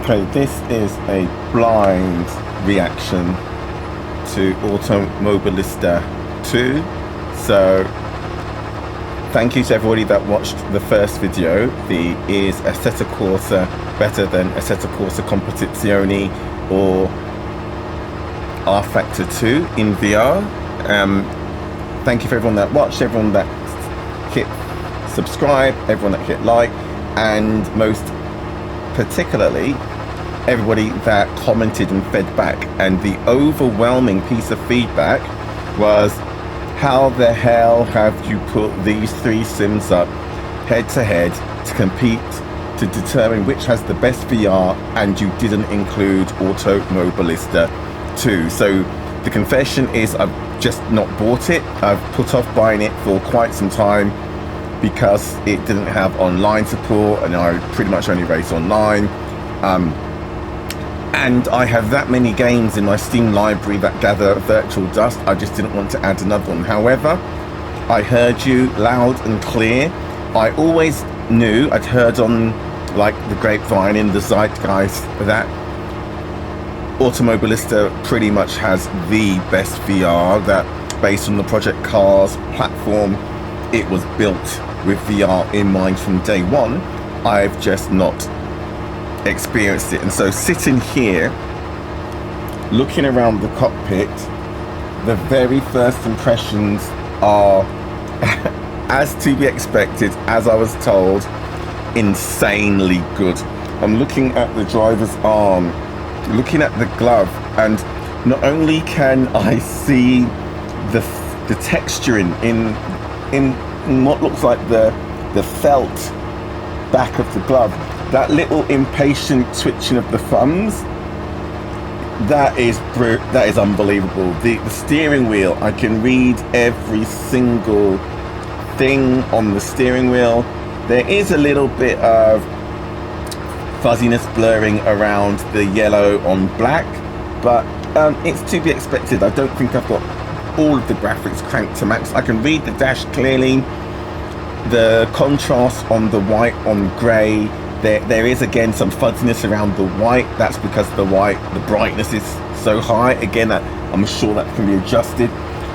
Okay, this is a blind reaction to Automobilista 2. So thank you to everybody that watched the first video. Is Assetto Corsa better than Assetto Corsa Competizione or rFactor 2 in VR? Thank you for everyone that watched, everyone that hit subscribe, everyone that hit like, and most particularly everybody that commented and fed back. And the overwhelming piece of feedback was, how the hell have you put these three sims up head to head to compete to determine which has the best VR, and you didn't include Automobilista 2? So the confession is, I've just not bought it. I've put off buying it for quite some time because it didn't have online support, and I pretty much only race online. And I have that many games in my Steam library that gather virtual dust. I just didn't want to add another one. However, I heard you loud and clear. I always knew, I'd heard on like the grapevine in the zeitgeist, that Automobilista pretty much has the best VR, that based on the Project Cars platform, it was built with VR in mind from day one. I've just not experienced it. And so sitting here looking around the cockpit, the very first impressions are as to be expected, as I was told, insanely good. I'm looking at the driver's arm, looking at the glove, and not only can I see the texturing in what looks like the felt back of the glove, that little impatient twitching of the thumbs, that is unbelievable. The steering wheel, I can read every single thing on the steering wheel. There is a little bit of fuzziness blurring around the yellow on black, but it's to be expected. I don't think I've got all of the graphics cranked to max. I can read the dash clearly. The contrast on the white on grey, there is again some fuzziness around the white. That's because the brightness is so high. Again, I'm sure that can be adjusted.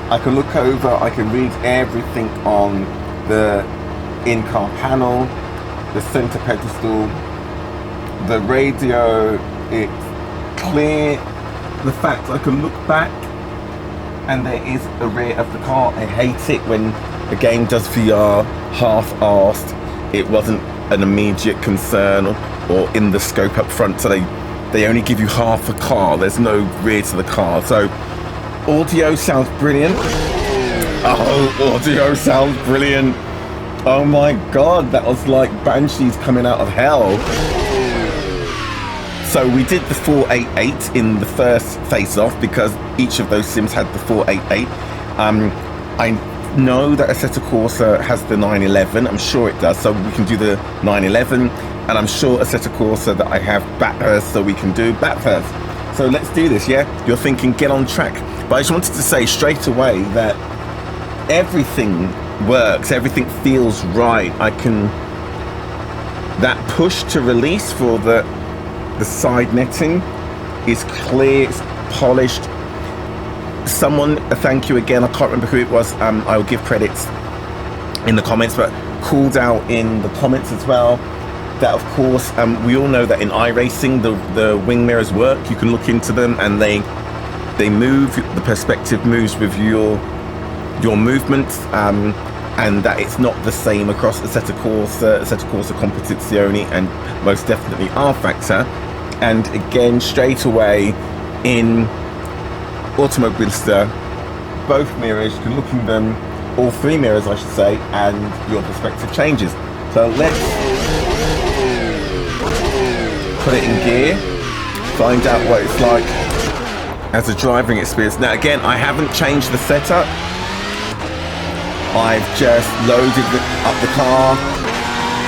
I can look over, I can read everything on the in-car panel, the center pedestal, the radio. It's clear. The fact I can look back and there is a rear of the car. I hate it when the game does VR half-arsed. It wasn't an immediate concern or in the scope up front, so they only give you half the car. There's no rear to the car. So audio sounds brilliant. Oh, audio sounds brilliant. Oh my god, that was like banshees coming out of hell. So we did the 488 in the first face-off because each of those sims had the 488. I know that Assetto Corsa has the 911. I'm sure it does, so we can do the 911. And I'm sure Assetto Corsa that I have Bathurst, so we can do Bathurst. So let's do this, yeah? You're thinking, get on track. But I just wanted to say straight away that everything works, everything feels right. That push to release for the side netting is clear, it's polished. Someone, thank you again, I can't remember who it was, I will give credits in the comments, but called out in the comments as well that of course we all know that in iRacing the wing mirrors work. You can look into them and they move, the perspective moves with your movement, and that it's not the same across Assetto Corsa Competizione, and most definitely rFactor. And again, straight away in Automobilista, both mirrors, you can look in them, all three mirrors I should say, and your perspective changes. So let's put it in gear, find out what it's like as a driving experience. Now again, I haven't changed the setup. I've just loaded up the car.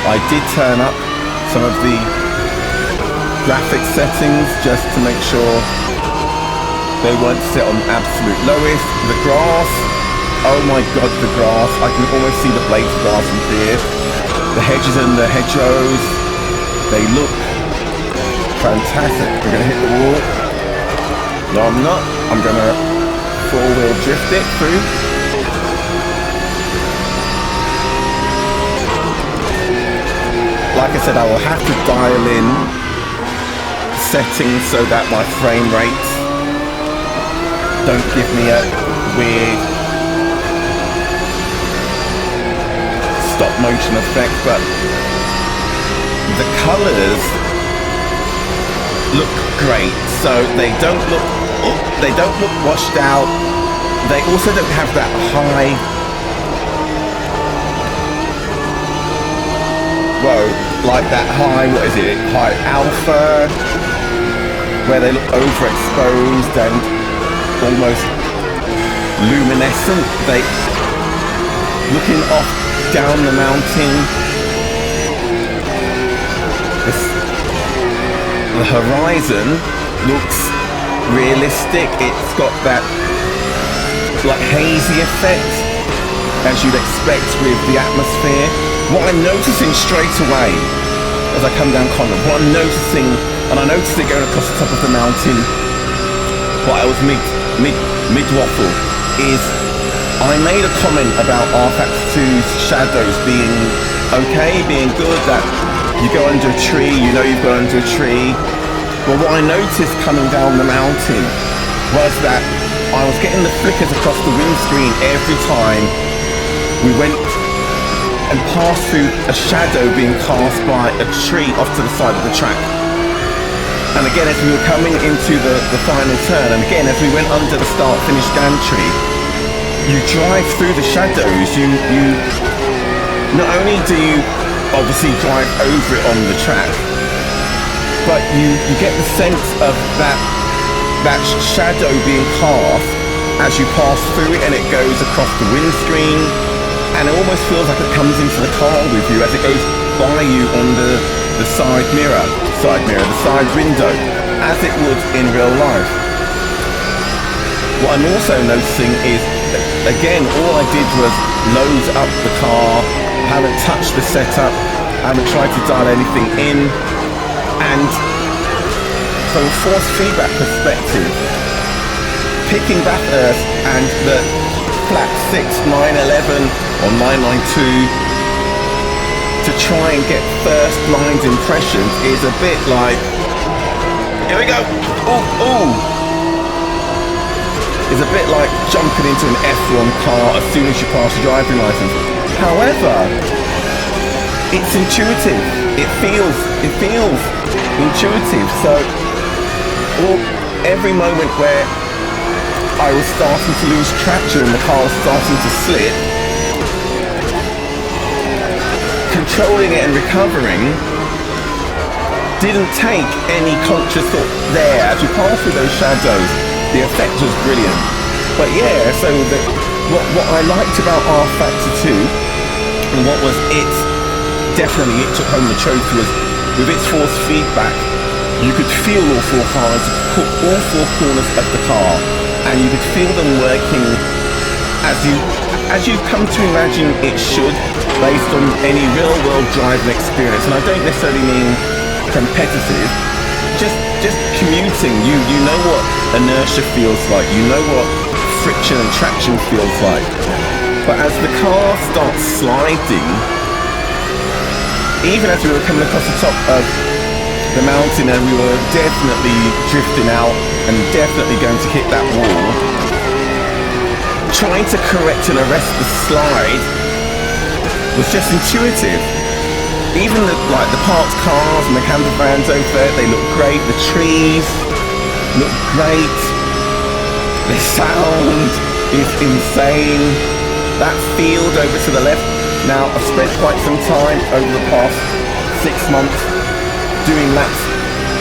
I did turn up some of the graphics settings just to make sure they weren't set on absolute lowest. The grass, oh my god, the grass. I can almost see the blades of grass from here. The hedges and the hedgerows, they look Fantastic. We're going to hit the wall. No, I'm not. I'm going to four-wheel drift it through. Like I said, I will have to dial in settings so that my frame rates don't give me a weird stop motion effect, but the colors look great. So they don't look washed out. They also don't have that high, like that high, what is it, high alpha, where they look overexposed and almost luminescent. They looking off down the mountain, the horizon looks realistic. It's got that like hazy effect as you'd expect with the atmosphere. What I'm noticing straight away as I come down Conner, what I'm noticing, and I noticed it going across the top of the mountain, but I was mid-waffle, is I made a comment about rFactor 2's shadows being okay, being good, that you go under a tree, you know you've gone under a tree. But what I noticed coming down the mountain was that I was getting the flickers across the windscreen every time we went and passed through a shadow being cast by a tree off to the side of the track. And again, as we were coming into the final turn, and again, as we went under the start-finish gantry, you drive through the shadows, you not only do you obviously drive over it on the track, but you get the sense of that shadow being cast as you pass through it, and it goes across the windscreen, and it almost feels like it comes into the car with you as it goes by you on the side mirror, the side window, as it would in real life. What I'm also noticing is, again, all I did was load up the car, haven't touched the setup, haven't tried to dial anything in, and from a force feedback perspective, picking back Earth and the flat 6, 911 or 992 to try and get first blind impressions is a bit like, here we go, ooh, is a bit like jumping into an F1 car as soon as you pass your driving license. However, it's intuitive. It feels intuitive. So every moment where I was starting to lose traction and the car was starting to slip, controlling it and recovering didn't take any conscious thought there. As we passed through those shadows, the effect was brilliant. But yeah, so what I liked about rFactor 2 and what was it took home the trophy was with its force feedback, you could feel all four corners of the car, and you could feel them working as you come to imagine it should, based on any real world driving experience. And I don't necessarily mean competitive, just commuting. You know what inertia feels like, you know what friction and traction feels like. But as the car starts sliding, even as we were coming across the top of the mountain and we were definitely drifting out and definitely going to hit that wall, trying to correct and arrest the slide was just intuitive. Even the parked cars and the camper vans over there, they look great. The trees look great. The sound is insane. That field over to the left. Now, I've spent quite some time over the past 6 months doing laps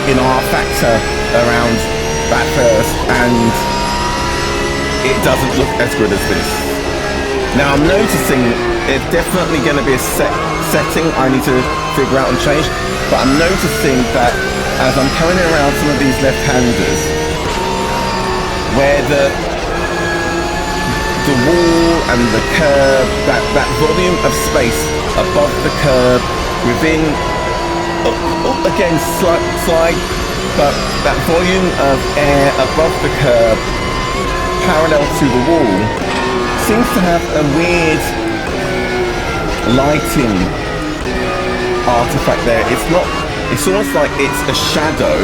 in rFactor around Bathurst, and it doesn't look as good as this. Now, I'm noticing it's definitely going to be a setting I need to figure out and change, but I'm noticing that as I'm coming around some of these left-handers, where the wall and the curb, that volume of space above the curb, within, again, slight but that volume of air above the curb, parallel to the wall, seems to have a weird lighting artifact there. It's almost like it's a shadow,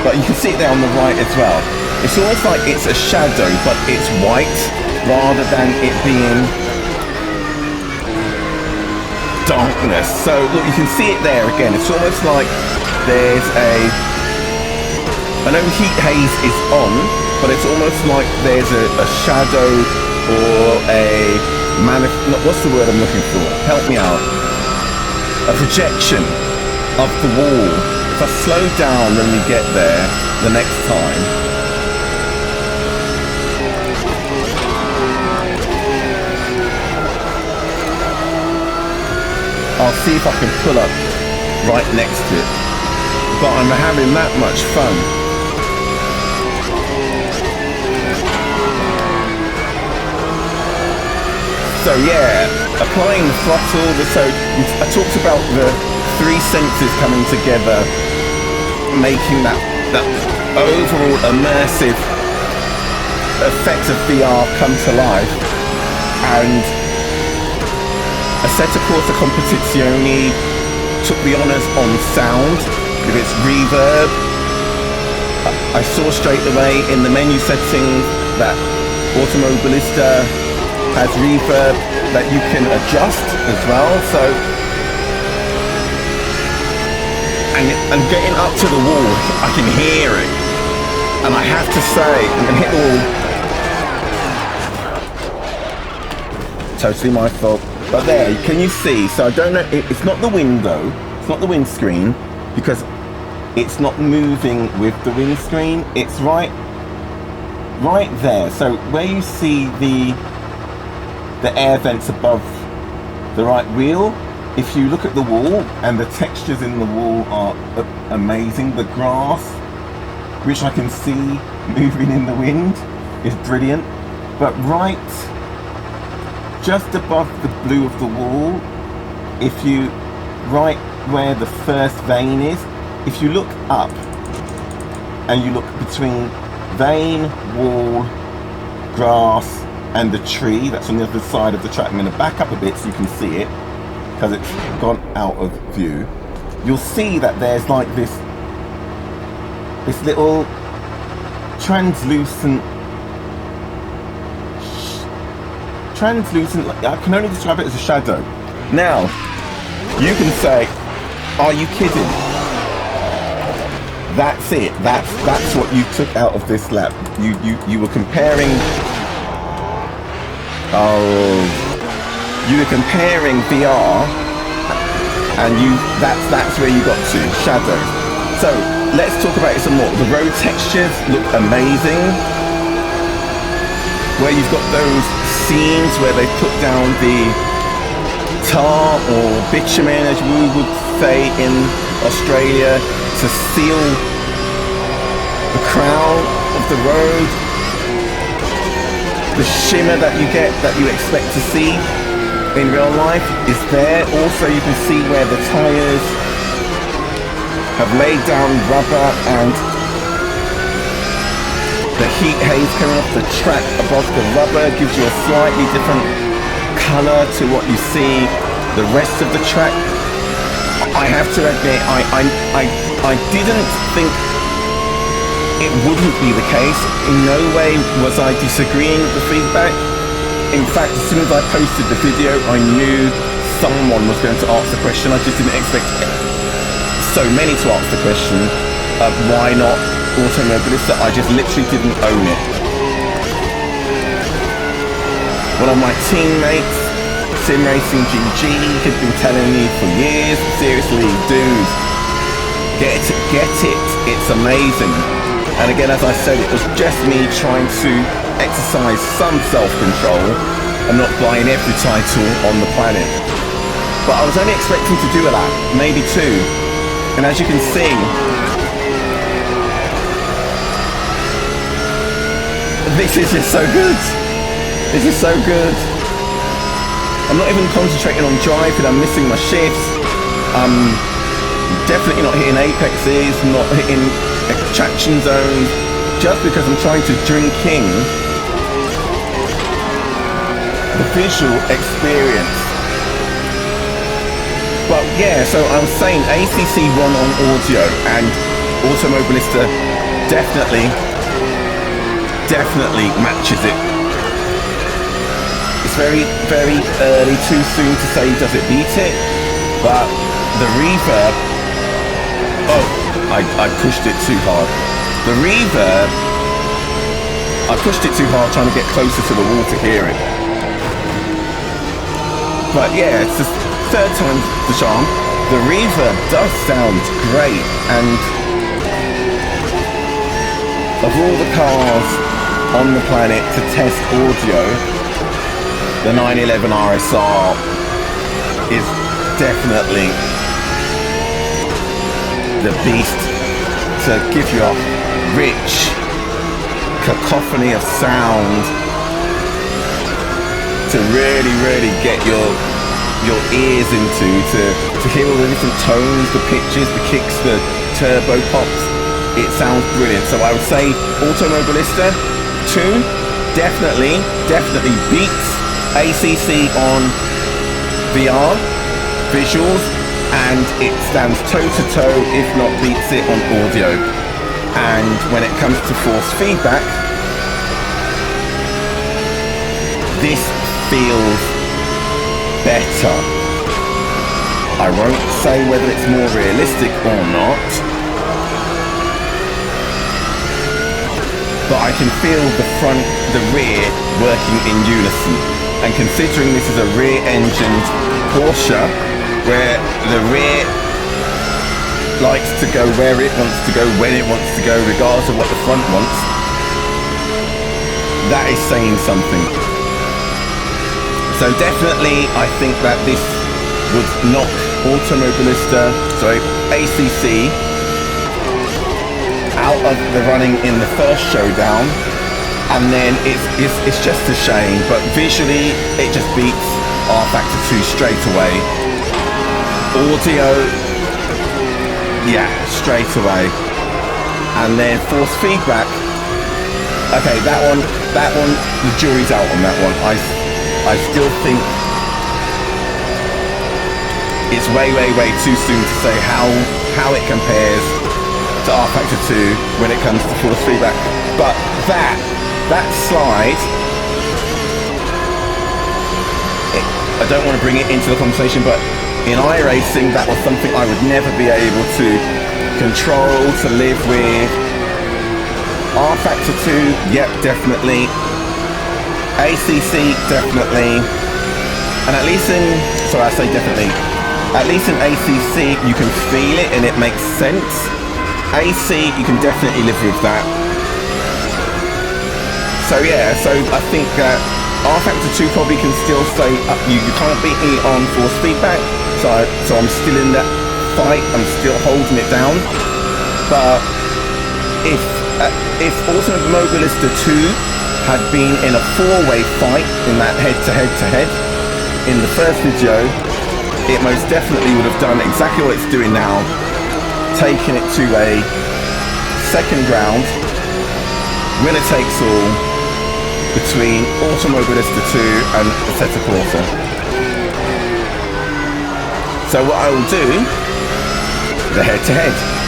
but you can see it there on the right as well. It's almost like it's a shadow, but it's white rather than it being darkness. So look, you can see it there again. It's almost like there's I know heat haze is on, but it's almost like there's a shadow or what's the word I'm looking for? Help me out. A projection of the wall. If I slow down when we get there the next time. I'll see if I can pull up right next to it. But I'm having that much fun. So yeah, applying the throttle, so I talked about the 3 senses coming together, making that overall immersive effect of VR come to life. And Assetto Corsa Competizione took the honours on sound with its reverb. I saw straight away in the menu settings that Automobilista has reverb that you can adjust as well. So, and getting up to the wall, I can hear it, and I have to say, I'm gonna hit the wall. Totally my fault. But there, can you see? So I don't know. It's not the window. It's not the windscreen because it's not moving with the windscreen. It's right there. So where you see the air vents above the right wheel, if you look at the wall, and the textures in the wall are amazing. The grass, which I can see moving in the wind, is brilliant. But just above the blue of the wall, right where the first vein is, if you look up and you look between vein, wall, grass and the tree that's on the other side of the track, I'm going to back up a bit so you can see it because it's gone out of view. You'll see that there's like this little translucent, I can only describe it as a shadow. Now, you can say, are you kidding? That's it. That's what you took out of this lap. You were comparing. You were comparing VR, and that's where you got to shadows. So let's talk about it some more. The road textures look amazing. Where you've got those scenes where they put down the tar or bitumen, as we would say in Australia, to seal the crown of the road. The shimmer that you get, that you expect to see in real life, is there. Also, you can see where the tires have laid down rubber, and the heat haze coming off the track above the rubber gives you a slightly different colour to what you see the rest of the track. I have to admit, I didn't think it wouldn't be the case. In no way was I disagreeing with the feedback. In fact, as soon as I posted the video, I knew someone was going to ask the question. I just didn't expect so many to ask the question of why not Automobilista. I just literally didn't own it. One of my teammates, Sim Racing GG, had been telling me for years, seriously, dude, get it, it's amazing. And again, as I said, it was just me trying to exercise some self-control and not buying every title on the planet. But I was only expecting to do a lap, maybe 2. And as you can see, this is just so good. This is so good. I'm not even concentrating on driving, I'm missing my shifts. Definitely not hitting apexes, not hitting traction zones, just because I'm trying to drink in the visual experience. But yeah, so I was saying ACC won on audio, and Automobilista definitely matches it. It's very early, too soon to say does it beat it, but the reverb, oh, I pushed it too hard. The reverb, I pushed it too hard trying to get closer to the wall to hear it. But yeah, it's the third time's the charm. The reverb does sound great, and of all the cars on the planet to test audio, the 911 RSR is definitely the beast to give you a rich cacophony of sound, to really get your ears into, to hear all the different tones, the pitches, the kicks, the turbo pops. It sounds brilliant. So I would say Automobilista 2 definitely beats ACC on VR visuals, and it stands toe to toe, if not beats it on audio. And when it comes to force feedback, this feels better. I won't say whether it's more realistic or not, but I can feel the front, the rear working in unison. And considering this is a rear-engined Porsche, where the rear likes to go where it wants to go, when it wants to go, regardless of what the front wants, that is saying something. So definitely, I think that this would knock ACC out of the running in the first showdown, and then it's just a shame, but visually it just beats rFactor 2 straight away. Audio, yeah, straight away. And then force feedback, okay, that one, the jury's out on that one. I still think it's way too soon to say how it compares to rFactor 2 when it comes to force feedback. But that slide, I don't want to bring it into the conversation, but in iRacing, that was something I would never be able to control, to live with. rFactor 2, yep, definitely. ACC, definitely. And at least in ACC, you can feel it and it makes sense. AC, you can definitely live with that. So yeah, so I think that rFactor 2 probably can still say, you can't beat me on force feedback, so I'm still in that fight, I'm still holding it down. But if Automobilista 2 had been in a four-way fight in that head-to-head in the first video, it most definitely would have done exactly what it's doing now, taking it to a second round, winner takes all, between Automobilista 2 and Assetto Corsa. So what I will do, the head-to-head.